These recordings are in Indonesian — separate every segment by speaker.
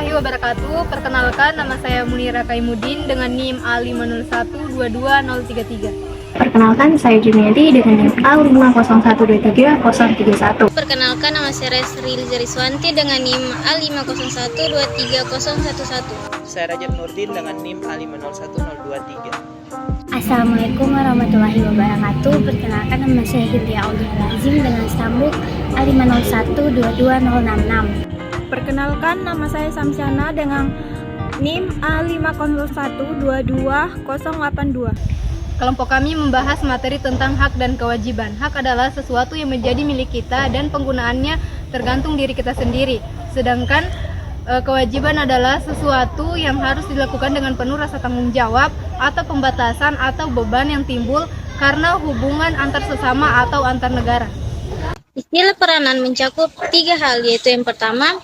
Speaker 1: warahmatullahi wabarakatuh. Perkenalkan, nama saya Munira Kaimudin dengan NIM A501222033.
Speaker 2: Perkenalkan, saya Juniadi dengan NIM A501233031.
Speaker 3: Perkenalkan, nama saya Resri Lizariswanti dengan NIM A501230011.
Speaker 4: Saya Rajab Nurdin dengan NIM A501023.
Speaker 5: Assalamualaikum warahmatullahi wabarakatuh. Perkenalkan, nama saya Hidya Aulia Lazim dengan stambuk A501222066.
Speaker 6: Perkenalkan, nama saya Samsyana dengan NIM A501222082.
Speaker 1: Kelompok kami membahas materi tentang hak dan kewajiban. Hak adalah sesuatu yang menjadi milik kita dan penggunaannya tergantung diri kita sendiri. Sedangkan kewajiban adalah sesuatu yang harus dilakukan dengan penuh rasa tanggung jawab atau pembatasan atau beban yang timbul karena hubungan antar sesama atau antar negara.
Speaker 3: Istilah peranan mencakup 3 hal, yaitu yang pertama,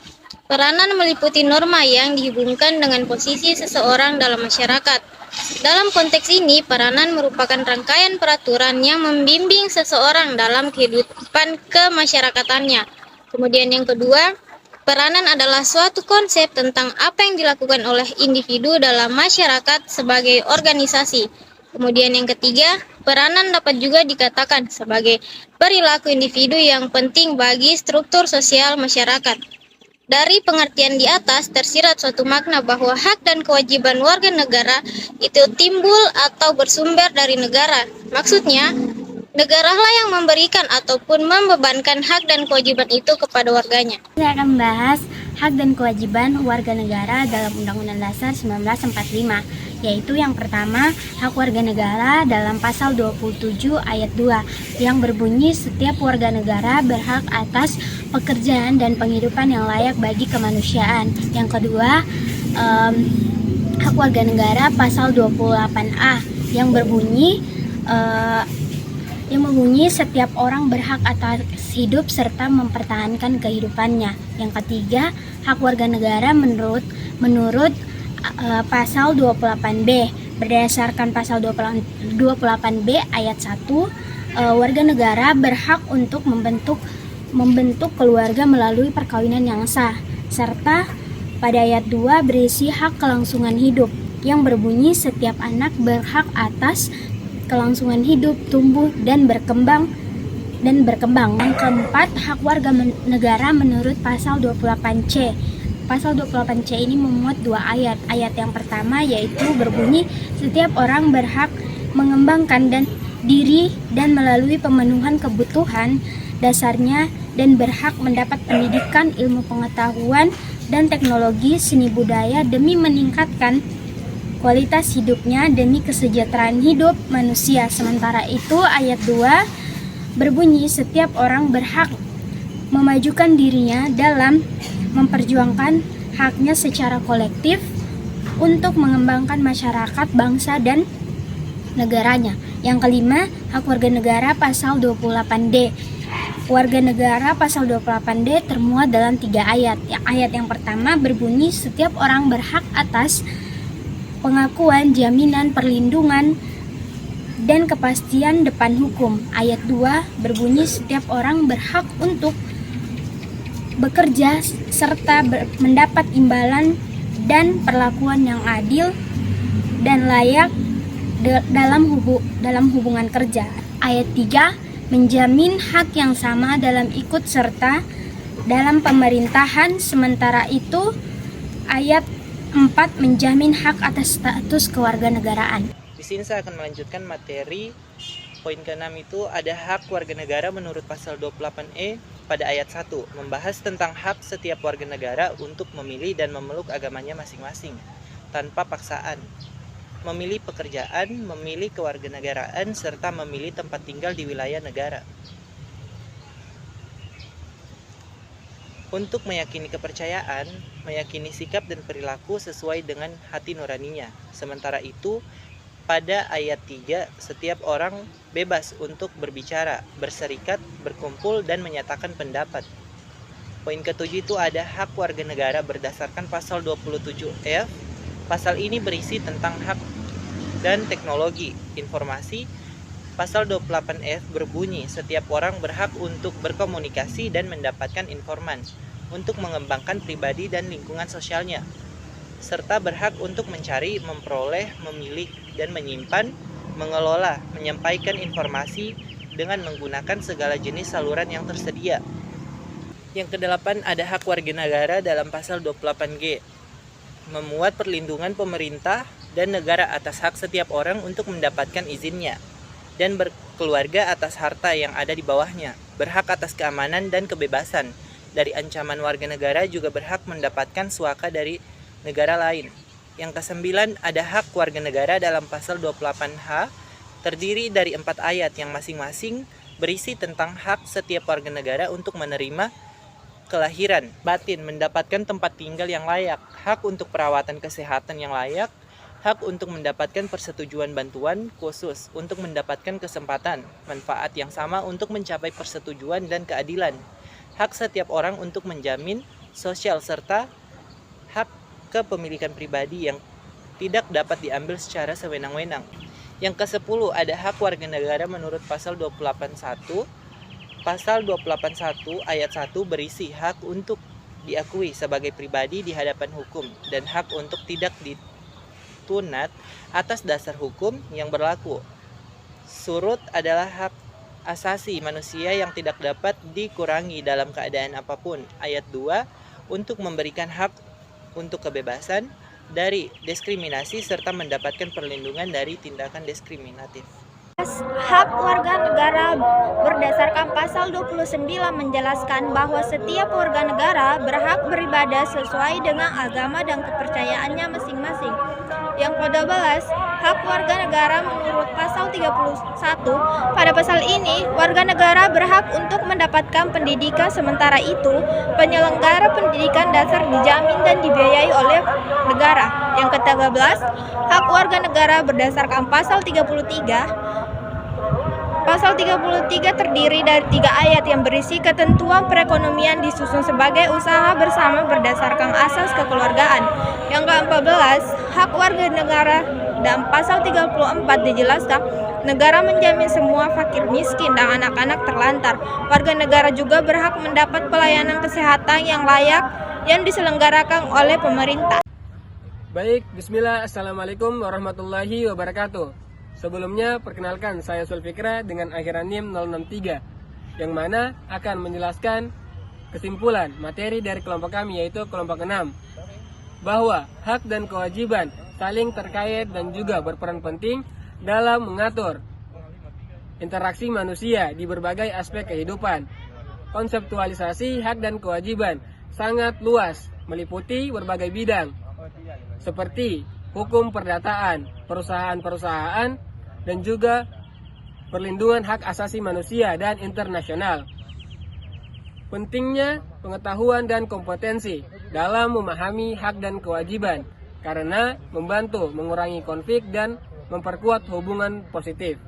Speaker 3: peranan meliputi norma yang dihubungkan dengan posisi seseorang dalam masyarakat. Dalam konteks ini, peranan merupakan rangkaian peraturan yang membimbing seseorang dalam kehidupan kemasyarakatannya. Kemudian yang kedua, peranan adalah suatu konsep tentang apa yang dilakukan oleh individu dalam masyarakat sebagai organisasi. Kemudian yang ketiga, peranan dapat juga dikatakan sebagai perilaku individu yang penting bagi struktur sosial masyarakat. Dari pengertian di atas tersirat suatu makna bahwa hak dan kewajiban warga negara itu timbul atau bersumber dari negara. Maksudnya, negaralah yang memberikan ataupun membebankan hak dan kewajiban itu kepada warganya.
Speaker 5: Saya akan membahas hak dan kewajiban warga negara dalam Undang-Undang Dasar 1945, yaitu yang pertama, hak warga negara dalam pasal 27 ayat 2 yang berbunyi setiap warga negara berhak atas pekerjaan dan penghidupan yang layak bagi kemanusiaan. Yang kedua, hak warga negara pasal 28A yang berbunyi setiap orang berhak atas hidup serta mempertahankan kehidupannya. Yang ketiga, hak warga negara menurut pasal 28B. Berdasarkan pasal 28B ayat 1, warga negara berhak untuk membentuk keluarga melalui perkawinan yang sah. Serta pada ayat 2 berisi hak kelangsungan hidup yang berbunyi setiap anak berhak atas kelangsungan hidup, tumbuh dan berkembang. Yang keempat, hak warga negara menurut pasal 28C. Pasal 28C ini memuat 2 ayat. Ayat yang pertama yaitu berbunyi setiap orang berhak mengembangkan diri dan melalui pemenuhan kebutuhan dasarnya dan berhak mendapat pendidikan, ilmu pengetahuan dan teknologi seni budaya demi meningkatkan kualitas hidupnya demi kesejahteraan hidup manusia. Sementara itu ayat 2 berbunyi setiap orang berhak memajukan dirinya dalam memperjuangkan haknya secara kolektif untuk mengembangkan masyarakat, bangsa, dan negaranya. Yang kelima, hak warga negara pasal 28D. Warga negara pasal 28D termuat dalam 3 ayat. Ayat yang pertama berbunyi setiap orang berhak atas pengakuan, jaminan, perlindungan, dan kepastian depan hukum. Ayat 2 berbunyi setiap orang berhak untuk bekerja serta mendapat imbalan dan perlakuan yang adil dan layak dalam hubungan kerja. Ayat 3 menjamin hak yang sama dalam ikut serta dalam pemerintahan. Sementara itu ayat 4 menjamin hak atas status kewarganegaraan.
Speaker 4: Di sini saya akan melanjutkan materi. Poin ke-6 itu ada hak warga negara menurut pasal 28E pada ayat 1, membahas tentang hak setiap warga negara untuk memilih dan memeluk agamanya masing-masing tanpa paksaan, memilih pekerjaan, memilih kewarganegaraan, serta memilih tempat tinggal di wilayah negara. Untuk meyakini kepercayaan, meyakini sikap dan perilaku sesuai dengan hati nuraninya. Sementara itu, pada ayat 3, setiap orang bebas untuk berbicara, berserikat, berkumpul, dan menyatakan pendapat. Poin ke-7 itu ada hak warga negara berdasarkan pasal 27F. Pasal ini berisi tentang hak dan teknologi informasi. Pasal 28F berbunyi setiap orang berhak untuk berkomunikasi dan mendapatkan informan. untuk mengembangkan pribadi dan lingkungan sosialnya, serta berhak untuk mencari, memperoleh, memilih, dan menyimpan, mengelola, menyampaikan informasi dengan menggunakan segala jenis saluran yang tersedia. Yang kedelapan, ada hak warga negara dalam pasal 28G, memuat perlindungan pemerintah dan negara atas hak setiap orang untuk mendapatkan izinnya, dan berkeluarga atas harta yang ada di bawahnya, berhak atas keamanan dan kebebasan dari ancaman warga negara, juga berhak mendapatkan suaka dari negara lain. Yang kesembilan, ada hak warga negara dalam pasal 28H, terdiri dari 4 ayat yang masing-masing berisi tentang hak setiap warga negara untuk menerima kelahiran, batin, mendapatkan tempat tinggal yang layak, hak untuk perawatan kesehatan yang layak, hak untuk mendapatkan persetujuan bantuan khusus, untuk mendapatkan kesempatan, manfaat yang sama untuk mencapai persetujuan dan keadilan, hak setiap orang untuk menjamin sosial, serta hak kepemilikan pribadi yang tidak dapat diambil secara sewenang-wenang. Yang ke-10, ada hak warga negara menurut pasal 281. Pasal 281 ayat 1 berisi hak untuk diakui sebagai pribadi di hadapan hukum dan hak untuk tidak ditunat atas dasar hukum yang berlaku. Surut adalah hak asasi manusia yang tidak dapat dikurangi dalam keadaan apapun. Ayat 2, untuk memberikan hak untuk kebebasan dari diskriminasi serta mendapatkan perlindungan dari tindakan diskriminatif.
Speaker 6: Hak warga negara berdasarkan pasal 29 menjelaskan bahwa setiap warga negara berhak beribadah sesuai dengan agama dan kepercayaannya masing-masing. Yang ke-12, hak warga negara menurut pasal 31. Pada pasal ini, warga negara berhak untuk mendapatkan pendidikan, sementara itu penyelenggara pendidikan dasar dijamin dan dibiayai oleh negara. Yang ke-13, hak warga negara berdasarkan pasal 33. Pasal 33 terdiri dari 3 ayat yang berisi ketentuan perekonomian disusun sebagai usaha bersama berdasarkan asas kekeluargaan. Yang ke-14, hak warga negara dan pasal 34 dijelaskan negara menjamin semua fakir miskin dan anak-anak terlantar. Warga negara juga berhak mendapat pelayanan kesehatan yang layak yang diselenggarakan oleh pemerintah.
Speaker 7: Baik, bismillah, assalamualaikum warahmatullahi wabarakatuh. Sebelumnya, perkenalkan saya Sulfikra dengan akhiran NIM 063, yang mana akan menjelaskan kesimpulan materi dari kelompok kami, yaitu kelompok 6, bahwa hak dan kewajiban saling terkait dan juga berperan penting dalam mengatur interaksi manusia di berbagai aspek kehidupan. Konseptualisasi hak dan kewajiban sangat luas, meliputi berbagai bidang, seperti hukum perdataan, perusahaan-perusahaan, dan juga perlindungan hak asasi manusia dan internasional. Pentingnya pengetahuan dan kompetensi dalam memahami hak dan kewajiban, karena membantu mengurangi konflik dan memperkuat hubungan positif.